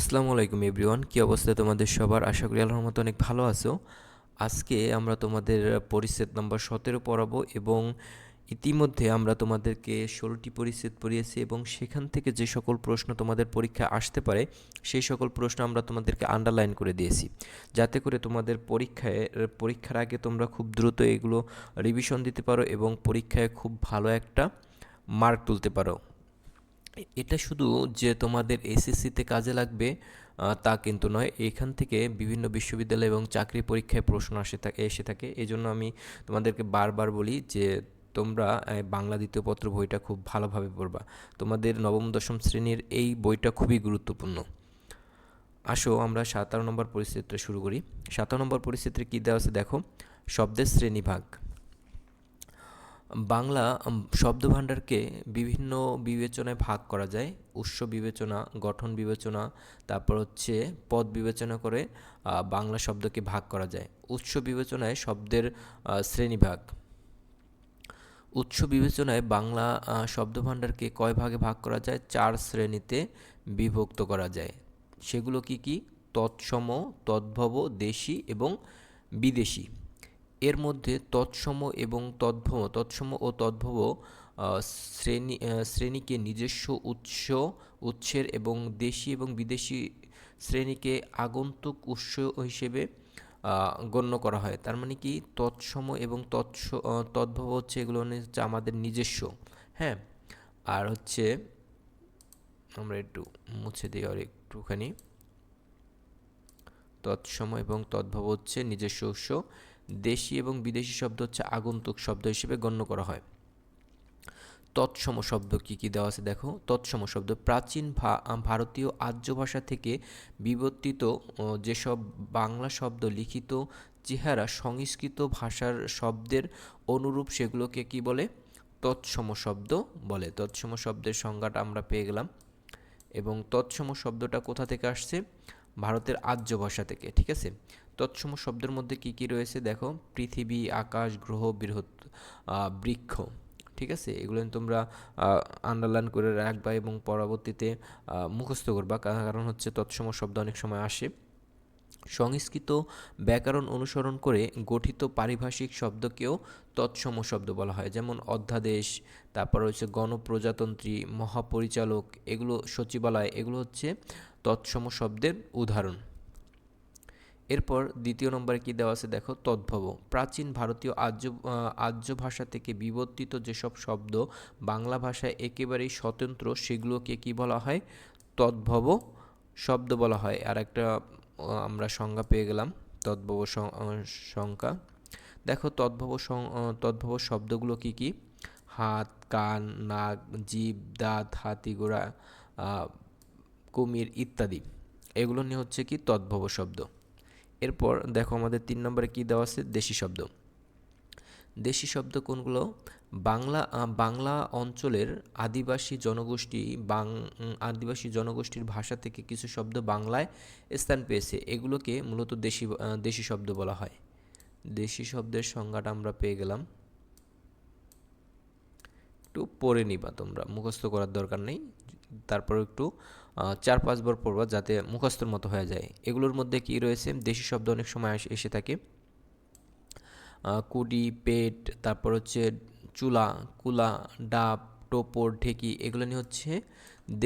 আসসালামু আলাইকুম এভরিওয়ান, কি অবস্থা তোমাদের সবার? আশা করি আল্লাহর মতো অনেক ভালো আছো। আজকে আমরা তোমাদের পরিচ্ছেদ নাম্বার 17 পড়াবো এবং ইতিমধ্যে আমরা তোমাদেরকে 16টি পরিচ্ছেদ পড়িয়েছি এবং সেখান থেকে যে সকল প্রশ্ন তোমাদের পরীক্ষায় আসতে পারে সেই সকল প্রশ্ন আমরা তোমাদেরকে আন্ডারলাইন করে দিয়েছি, যাতে করে তোমাদের পরীক্ষার আগে তোমরা খুব দ্রুত এগুলো রিভিশন দিতে পারো এবং পরীক্ষায় খুব ভালো একটা মার্ক তুলতে পারো। এটা শুধু যে তোমাদের এসএসসিতে কাজে লাগবে তা কিন্তু নয়। এখান থেকে বিভিন্ন বিশ্ববিদ্যালয় এবং চাকরি পরীক্ষায় প্রশ্ন এসে থাকে। এজন্য আমি তোমাদেরকে বারবার বলি যে তোমরা বাংলা দ্বিতীয় পত্র বইটা খুব ভালোভাবে পড়বা। তোমাদের নবম দশম শ্রেণীর এই বইটা খুবই গুরুত্বপূর্ণ। আসো আমরা 17 নম্বর পরিচ্ছেদটা শুরু করি। 17 নম্বর পরিচ্ছেদে কী দেওয়া আছে দেখো, শব্দের শ্রেণীভাগ। বাংলা শব্দভাণ্ডারকে বিভিন্ন বিবেচনায় ভাগ করা যায়। উৎস বিবেচনা, গঠন বিবেচনা, তারপর হচ্ছে পদ বিবেচনা করে বাংলা শব্দকে ভাগ করা যায়। উৎস বিবেচনায় শব্দের শ্রেণীভাগ। উৎস বিবেচনায় বাংলা শব্দভাণ্ডারকে কয় ভাগে ভাগ করা যায়? 4 শ্রেণীতে বিভক্ত করা যায়। সেগুলো কি কি? তৎসম, তদ্ভব, দেশি এবং বিদেশি। এর মধ্যে তৎসম ও তদ্ভব শ্রেণীকে নিজস্ব উৎসের এবং দেশি এবং বিদেশি শ্রেণীকে আগন্তুক উৎস হিসেবে গণ্য করা হয়। তার মানে কি, তৎসম এবং তদ্ভব হচ্ছে এগুলো হচ্ছে আমাদের নিজস্ব। হ্যাঁ, আর হচ্ছে আমরা একটু মুছে দিই আর একটুখানি। তৎসম এবং তদ্ভব হচ্ছে নিজস্ব উৎস, দেশি এবং বিদেশি শব্দ হচ্ছে আগন্তুক শব্দ হিসেবে গণ্য করা হয়। তৎসম শব্দ কি কি দেওয়া আছে দেখো। তৎসম শব্দ প্রাচীন ভারতীয় আর্য ভাষা থেকে বিবর্তিত যেসব বাংলা শব্দ লিখিত চেহারা সংস্কৃত ভাষার শব্দের অনুরূপ সেগুলোকে কি বলে? তৎসম শব্দ বলে। তৎসম শব্দের সংজ্ঞাটা আমরা পেয়ে গেলাম। এবং তৎসম শব্দটা কোথা থেকে আসছে? ভারতের আর্য ভাষা থেকে। ঠিক আছে, তৎসম শব্দের মধ্যে কি কি রয়েছে দেখো। পৃথিবী, আকাশ, গ্রহ, বৃক্ষ। ঠিক আছে, এগুলো তোমরা আন্ডারলাইন করে রাখবা এবং পরবর্তীতে মুখস্থ করবা, কারণ হচ্ছে তৎসম শব্দ অনেক সময় আসে। সংস্কৃত ব্যাকরণ অনুসরণ করে গঠিত পারিভাষিক শব্দকেও তৎসম শব্দ বলা হয়, যেমন অধ্যাদেশ, তারপর হচ্ছে গণপ্রজাতন্ত্রী, মহাপরিচালক, এগুলো সচিবালয়, এগুলো হচ্ছে তৎসম শব্দের উদাহরণ। এরপর দ্বিতীয় নম্বরে কি দেওয়া আছে দেখো, তদ্ভব। প্রাচীন ভারতীয় আর্য ভাষা থেকে বিবর্তিত যেসব শব্দ বাংলা ভাষায় একেবারেই স্বতন্ত্র সেগুলোকে কি বলা হয়? তদ্ভব শব্দ বলা হয়। আর একটা আমরা সংজ্ঞা পেয়ে গেলাম, তদ্ভব সংজ্ঞা। দেখো তদ্ভব শব্দগুলো কি কি? হাত, কান, নাক, জিভ, দাঁত, হাতি, ঘোড়া, কুমির ইত্যাদি। এগুলো নিয়ে হচ্ছে কি তদ্ভব শব্দ। এরপর দেখো আমাদের 3 নম্বরে কি দেওয়া আছে? দেশি শব্দ। দেশি শব্দ কোনগুলো? বাংলা অঞ্চলের আদিবাসী জনগোষ্ঠীর ভাষা থেকে কিছু শব্দ বাংলায় স্থান পেয়েছে, এগুলোকে মূলত দেশি শব্দ বলা হয়। দেশি শব্দের সংজ্ঞাটা আমরা পেয়ে গেলাম। একটু পড়ে নিবা, তোমরা মুখস্থ করার দরকার নেই, তারপর একটু 4-5 বার পড়বা যাতে মুখস্থর মতো হয়ে যায়। এগুলোর মধ্যে কি রয়েছে? দেশি শব্দ অনেক সময় এসে থাকে কুডি, পেট, তারপর হচ্ছে চুলা, কুলা, ডাব, টোপর, ঢেকি, এগুলো নিয়ে হচ্ছে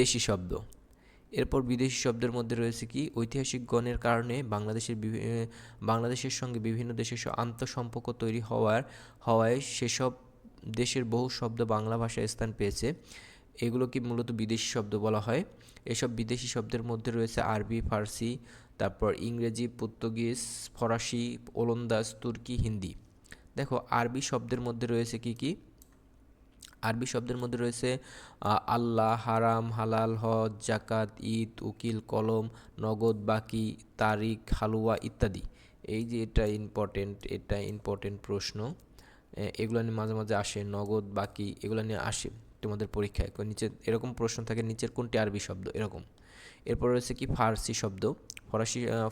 দেশি শব্দ। এরপর বিদেশি শব্দের মধ্যে রয়েছে কি? ঐতিহাসিক গণের কারণে বাংলাদেশের সঙ্গে বিভিন্ন দেশের আন্তঃসম্পর্ক তৈরি হওয়ায় সেসব দেশের বহু শব্দ বাংলা ভাষায় স্থান পেয়েছে, এগুলোকে মূলত বিদেশি শব্দ বলা হয়। এসব বিদেশি শব্দের মধ্যে রয়েছে আরবি, ফার্সি, তারপর ইংরেজি, পর্তুগিজ, ফরাসি, ওলন্দাজ, তুর্কি, হিন্দি। দেখো আরবি শব্দের মধ্যে রয়েছে কি কি? আরবি শব্দের মধ্যে রয়েছে আল্লাহ, হারাম, হালাল, হজ, জাকাত, ঈদ, উকিল, কলম, নগদ, বাকি, তারিখ, হালুয়া ইত্যাদি। এই যে এটা ইম্পর্টেন্ট প্রশ্ন। এগুলো নিয়ে মাঝে মাঝে আসে, নগদ, বাকি, এগুলো নিয়ে আসে তোমাদের পরীক্ষায়। নিচে এরকম প্রশ্ন থাকে, নিচের কোনটি আরবি শব্দ, এরকম। এরপর রয়েছে কি? ফার্সি শব্দ।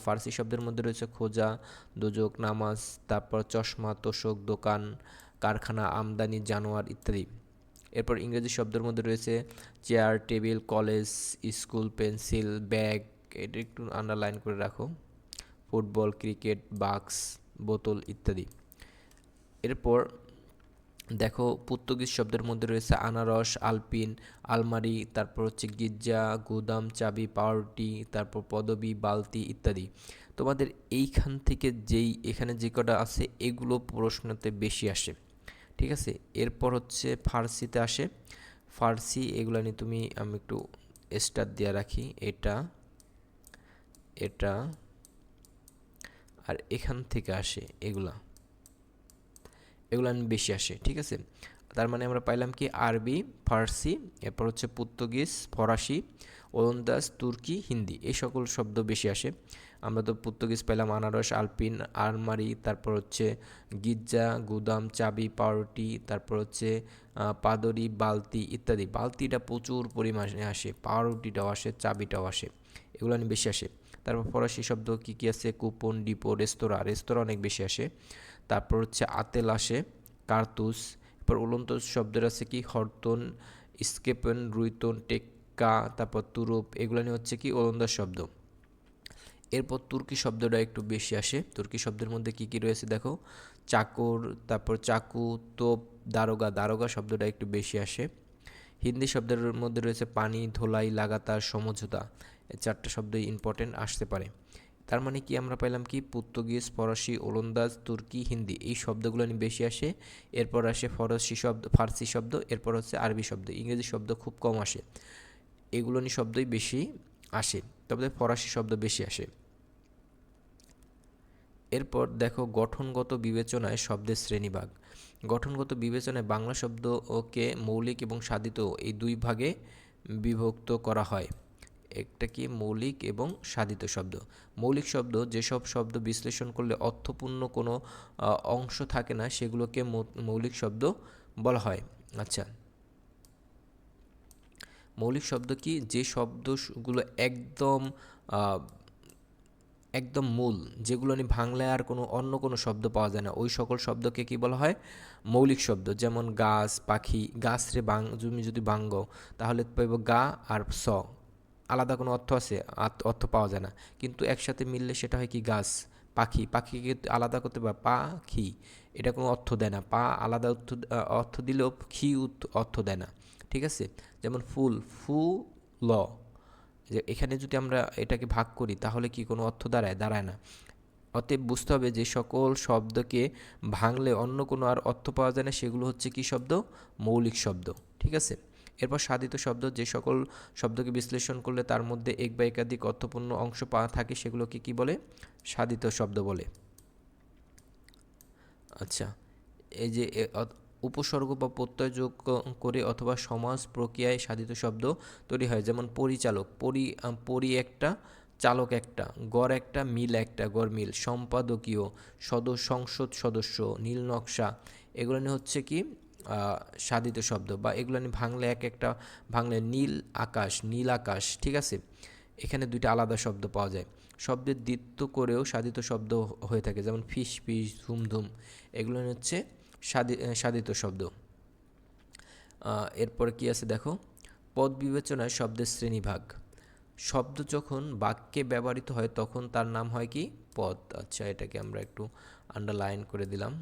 ফার্সি শব্দের মধ্যে রয়েছে খোঁজা, দোজক, নামাজ, তারপর চশমা, তোশক, দোকান, কারখানা, আমদানি, জানোয়ার ইত্যাদি। এরপর ইংরেজি শব্দের মধ্যে রয়েছে chair, table, college, school, pencil, bag, এটা একটু আন্ডারলাইন করে রাখো। ফুটবল, ক্রিকেট, বাক্স, বোতল ইত্যাদি। এরপর দেখো পর্তুগিজ শব্দের মধ্যে রয়েছে আনারস, আলপিন, আলমারি, তারপর হচ্ছে গির্জা, গুদাম, চাবি, পাউরুটি, তারপর পদবি, বালতি ইত্যাদি। তোমাদের এইখান থেকে এখানে যে কটা আছে এগুলো প্রশ্নতে বেশি আসে, ঠিক আছে। এরপর হচ্ছে ফার্সিতে আসে। ফার্সি এগুলো নিয়ে আমি একটু স্টার দিয়ে রাখি, এটা এটা আর এখান থেকে আসে এগুলা বেশি আসে, ঠিক আছে। তার মানে আমরা পাইলাম কি আরবি, ফার্সি, এরপর হচ্ছে পর্তুগিজ, ফরাসি, ওলন্দাজ, তুর্কি, হিন্দি, এই সকল শব্দ বেশি আসে। আমরা তো পর্তুগিজ পেলাম আনারস, আলপিন, আলমারি, তারপর হচ্ছে গির্জা, গুদাম, চাবি, পাউরুটি, তারপর হচ্ছে পাদরি, বালতি ইত্যাদি। বালতিটা প্রচুর পরিমাণে আসে, পাউরুটিটাও আসে, চাবিটাও আসে, এগুলো বেশি আসে। তারপর ফরাসি শব্দ কী কী আছে? কুপন, ডিপো, রেস্তোরাঁ, রেস্তোরাঁ অনেক বেশি আসে। তারপর হচ্ছে আতেল আসে, কার্তুস। এরপর উলন্ত শব্দের আছে কি হরতন, স্কেপন, রুইতন, টেক্কা, তারপর তুরুপ, এগুলো নিয়ে হচ্ছে কি ওলন্দাজ শব্দ। এরপর তুর্কি শব্দটা একটু বেশি আসে। তুর্কি শব্দের মধ্যে কি কি রয়েছে দেখো, চাকর, তারপর চাকু, তোপ, দারোগা, দারোগা শব্দটা একটু বেশি আসে। হিন্দি শব্দের মধ্যে রয়েছে পানি, ধোলাই, লাগাতার, সমঝোতা, এই চারটা শব্দই ইম্পর্টেন্ট আসতে পারে। তার মানে কি আমরা পাইলাম কি পর্তুগিজ, ফরাসি, ওলন্দাজ, তুর্কি, হিন্দি এই শব্দগুলো নিয়ে বেশি আসে। এরপর আসে ফার্সি শব্দ, এরপর হচ্ছে আরবি শব্দ, ইংরেজি শব্দ খুব কম আসে। এগুলো নিয়ে শব্দই বেশি আসে, তবে ফরাসি শব্দ বেশি আসে। এরপর দেখো গঠনগত বিবেচনায় শব্দের শ্রেণীভাগ। গঠনগত বিবেচনায় বাংলা শব্দকে মৌলিক এবং সাধিত এই দুই ভাগে বিভক্ত করা হয়। একটা কি মৌলিক এবং সাধিত শব্দ। মৌলিক শব্দ যেসব শব্দ বিশ্লেষণ করলে অর্থপূর্ণ কোনো অংশ থাকে না সেগুলোকে মৌলিক শব্দ বলা হয়। আচ্ছা, মৌলিক শব্দ কি? যে শব্দগুলো একদম মূল, যেগুলো নিয়ে বাংলায় আর অন্য কোনো শব্দ পাওয়া যায় না, ওই সকল শব্দকে কি বলা হয়? মৌলিক শব্দ। যেমন গাছ, পাখি, গাছ রে তুমি যদি বাঙ্গ তাহলে পাইব গা আর স, আলাদা কোনো অর্থ আছে? অর্থ পাওয়া যায় না, কিন্তু একসাথে মিললে সেটা হয় কি গাছ। পাখি, পাখিকে আলাদা করতে পাখি, এটা কোনো অর্থ দেয় না। আলাদা অর্থ দিলেও অর্থ দেয় না, ঠিক আছে। যেমন ফুল, ল, যে এখানে যদি আমরা এটাকে ভাগ করি তাহলে কি কোনো অর্থ দাঁড়ায় না। অতএব বুঝতে হবে যে সকল শব্দকে ভাঙলে অন্য কোনো আর অর্থ পাওয়া যায় না, সেগুলো হচ্ছে কি শব্দ? মৌলিক শব্দ, ঠিক আছে। এরপর সাধিত শব্দ, যে সকল শব্দকে বিশ্লেষণ করলে তার মধ্যে এক বা একাধিক অর্থপূর্ণ অংশ পাওয়া থাকে সেগুলোকে কি বলে? সাধিত শব্দ বলে। আচ্ছা, এই যে উপসর্গ বা প্রত্যয় যোগ করে অথবা সমাস প্রক্রিয়ায় সাধিত শব্দ তৈরি হয়। যেমন পরিচালক, পরি একটা, চালক একটা, গড় একটা, মিল একটা, গড় মিল। সম্পাদকীয়, সংসদ সদস্য, নীল নকশা, এগুলো নিয়ে হচ্ছে কি সাধিত শব্দ, বা এগুলো নিয়ে ভাঙলে নীল আকাশ, নীল আকাশ, ঠিক আছে। এখানে দুইটা আলাদা শব্দ পাওয়া যায়। শব্দের দ্বিত্ব করেও সাধিত শব্দ হয়ে থাকে, যেমন ফিস ফিস, ধুমধুম, এগুলো হচ্ছে সাধিত শব্দ। এরপর কি আছে দেখো, পদ বিবেচনায় শব্দের শ্রেণীভাগ। শব্দ যখন বাক্যে ব্যবহৃত হয় তখন তার নাম হয় কি? পদ। আচ্ছা, এটাকে আমরা একটু আন্ডারলাইন করে দিলাম।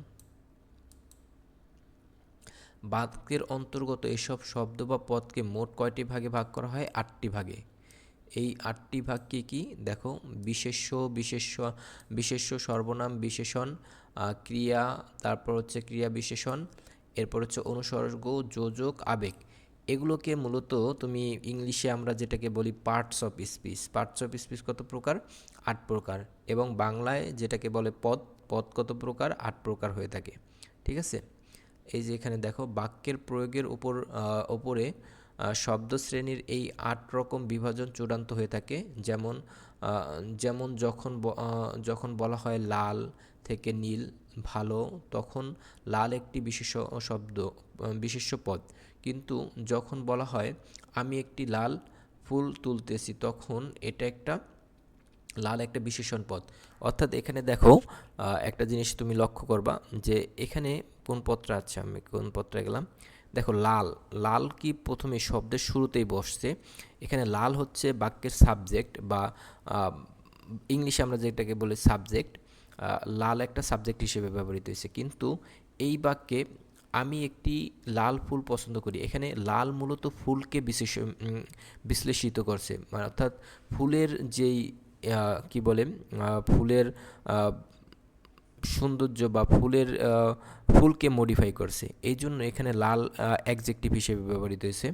বাক্যের অন্তর্গত এসব শব্দ বা পদকে মোট কয়টি ভাগে ভাগ করা হয়? 8টি ভাগে। এই 8টি ভাগ কি কি দেখো, বিশেষ্য, সর্বনাম, বিশেষণ, ক্রিয়া, তারপর হচ্ছে ক্রিয়া বিশেষণ, এরপর হচ্ছে অনুসর্গ, যোজক, আবেগ। এগুলোকে মূলত তুমি ইংলিশে আমরা যেটাকে বলি parts of speech. Parts of speech কত প্রকার? 8 প্রকার। এবং বাংলায় যেটাকে বলে পদ, কত প্রকার? 8 প্রকার হয়ে থাকে, ঠিক আছে। এই যে এখানে দেখো বাক্যের প্রয়োগের ওপরে শব্দ শ্রেণীর এই 8 রকম বিভাজন চূড়ান্ত হয়ে থাকে। যেমন যখন বলা হয় লাল থেকে নীল ভালো, তখন লাল একটি বিশেষ্য পদ। কিন্তু যখন বলা হয় আমি একটি লাল ফুল তুলতেছি, তখন এটা লাল একটা বিশেষণ পদ। অর্থাৎ এখানে দেখো একটা জিনিস তুমি লক্ষ্য করবা যে এখানে কোন পদটা আছে, আমি কোন পদটা গেলাম দেখো লাল, লাল কি প্রথমে শব্দের শুরুতেই বসছে। এখানে লাল হচ্ছে বাক্যের সাবজেক্ট বা ইংলিশে আমরা যেটাকে বলি সাবজেক্ট। লাল একটা সাবজেক্ট হিসেবে ব্যবহৃত হয়েছে, কিন্তু এই বাক্যে আমি একটি লাল ফুল পছন্দ করি, এখানে লাল মূলত ফুলকে বিশ্লেষিত করছে, মানে অর্থাৎ ফুলের যেই কি বলে ফুলের সৌন্দর্য বা ফুলকে মডিফাই করছে, এই জন্য এখানে লাল অ্যাডজেক্টিভ হিসেবে ব্যবহৃত হয়েছে।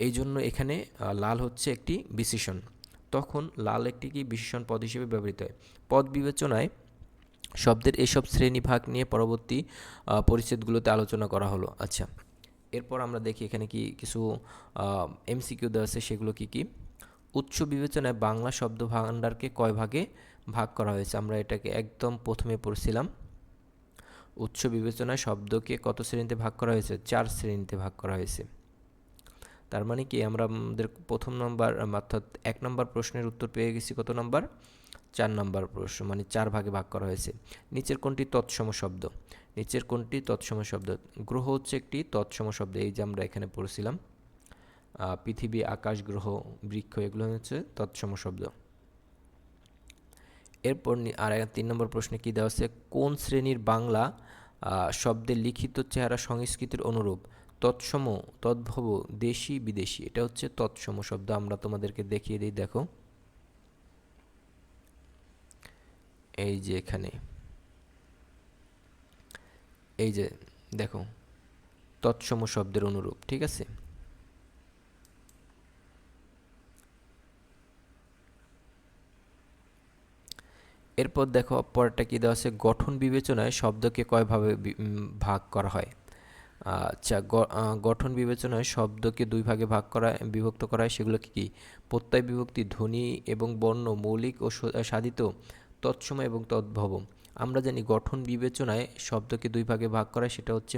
এই জন্য এখানে লাল হচ্ছে একটি বিশেষণ। তখন লাল একটি কি বিশেষণ পদ হিসেবে ব্যবহৃত হয়। পদ বিবেচনায় শব্দের এসব শ্রেণীভাগ নিয়ে পরবর্তী পরিচ্ছেদগুলোতে আলোচনা করা হলো। আচ্ছা, এরপর আমরা দেখি এখানে কি কিছু এমসিকিউ দেওয়া আছে, সেগুলো কি কি। উৎস বিবেচনায় বাংলা শব্দ ভাণ্ডারকে কয় ভাগে ভাগ করা হয়েছে, আমরা এটাকে একদম প্রথমে পড়ছিলাম। উৎস বিবেচনায় শব্দকে কত শ্রেণীতে ভাগ করা হয়েছে, 4 শ্রেণীতে ভাগ করা হয়েছে। তার মানে কি আমরা আমাদের প্রথম নম্বর অর্থাৎ 1 নম্বর প্রশ্নের উত্তর পেয়ে গেছি কত নম্বর, 4 নম্বর প্রশ্ন, মানে 4 ভাগে ভাগ করা হয়েছে। নিচের কোনটি তৎসম শব্দ, নিচের কোনটি তৎসম শব্দ। গ্রহ হচ্ছে একটি তৎসম শব্দ, এই যে আমরা এখানে পড়ছিলাম পৃথিবী, আকাশ, গ্রহ, বৃক্ষ, এগুলো হচ্ছে তৎসম শব্দ। এরপর আর 3 নম্বর প্রশ্নে কী দেওয়া আছে, কোন শ্রেণীর বাংলা শব্দের লিখিত চেহারা সংস্কৃতির অনুরূপ, তৎসম, তদ্ভব, দেশি, বিদেশি। এটা হচ্ছে তৎসম শব্দ, আমরা তোমাদেরকে দেখিয়ে দিই। দেখো এই যে এখানে, এই যে দেখো তৎসম শব্দের অনুরূপ, ঠিক আছে। এরপর দেখো পরেরটা কী দেওয়া আছে, গঠন বিবেচনায় শব্দকে কয়ভাবে ভাগ করা হয়। আচ্ছা, গঠন বিবেচনায় শব্দকে 2 ভাগে বিভক্ত করা হয়, সেগুলো কি? প্রত্যয় বিভক্তি, ধ্বনি এবং বর্ণ, মৌলিক ও সাধিত, তৎসম এবং তদ্ভব। আমরা জানি গঠন বিবেচনায় শব্দকে 2 ভাগে ভাগ করা হয়, সেটা হচ্ছে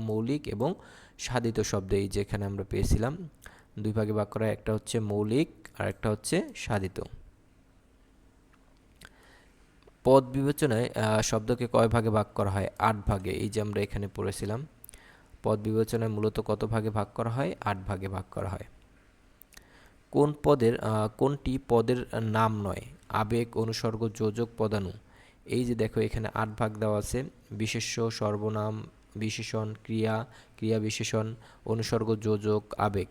মৌলিক এবং সাধিত শব্দ। এই যেখানে আমরা পেয়েছিলাম 2 ভাগে ভাগ করা হয়, একটা হচ্ছে মৌলিক আর একটা হচ্ছে সাধিত। পদ বিবেচনায় শব্দকে কয় ভাগে ভাগ করা হয়, 8 ভাগে। এই যে আমরা এখানে পড়েছিলাম, পদ বিবেচনায় মূলত কত ভাগে ভাগ করা হয়, 8 ভাগে ভাগ করা হয়। কোনটি পদের নাম নয়, আবেগ, অনুসর্গ, যোজক, পদানু। এই যে দেখো এখানে 8 ভাগ দেওয়া আছে, বিশেষ্য, সর্বনাম, বিশেষণ, ক্রিয়া, ক্রিয়া বিশেষণ, অনুসর্গ, যোজক, আবেগ।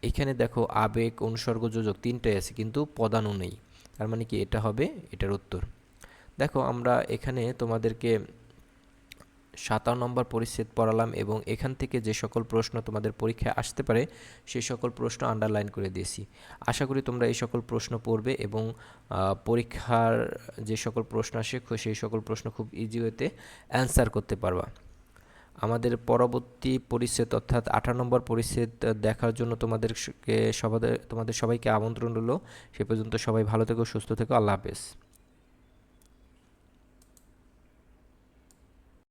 এখানে দেখো আবেগ, অনুসর্গ, যোজক 3টাই আছে, কিন্তু পদানু নেই। তার মানে কি এটা হবে এটার উত্তর। দেখো আমরা এখানে তোমাদেরকে 57 নম্বর পরিচ্ছেদ পড়ালাম এবং এখান থেকে যে সকল প্রশ্ন তোমাদের পরীক্ষায় আসতে পারে সেই সকল প্রশ্ন আন্ডারলাইন করে দিয়েছি। আশা করি তোমরা এই সকল প্রশ্ন পড়বে এবং পরীক্ষার যে সকল প্রশ্ন আসে সেই সকল প্রশ্ন খুব ইজি ওয়েতে অ্যান্সার করতে পারবা। আমাদের পরবর্তী পরিচ্ছেদ অর্থাৎ 58 নম্বর পরিচ্ছেদ দেখার জন্য তোমাদের সবাইকে আমন্ত্রণ রইল। সে পর্যন্ত সবাই ভালো থেকো, সুস্থ থেকো, আল্লাহ হাফেজ।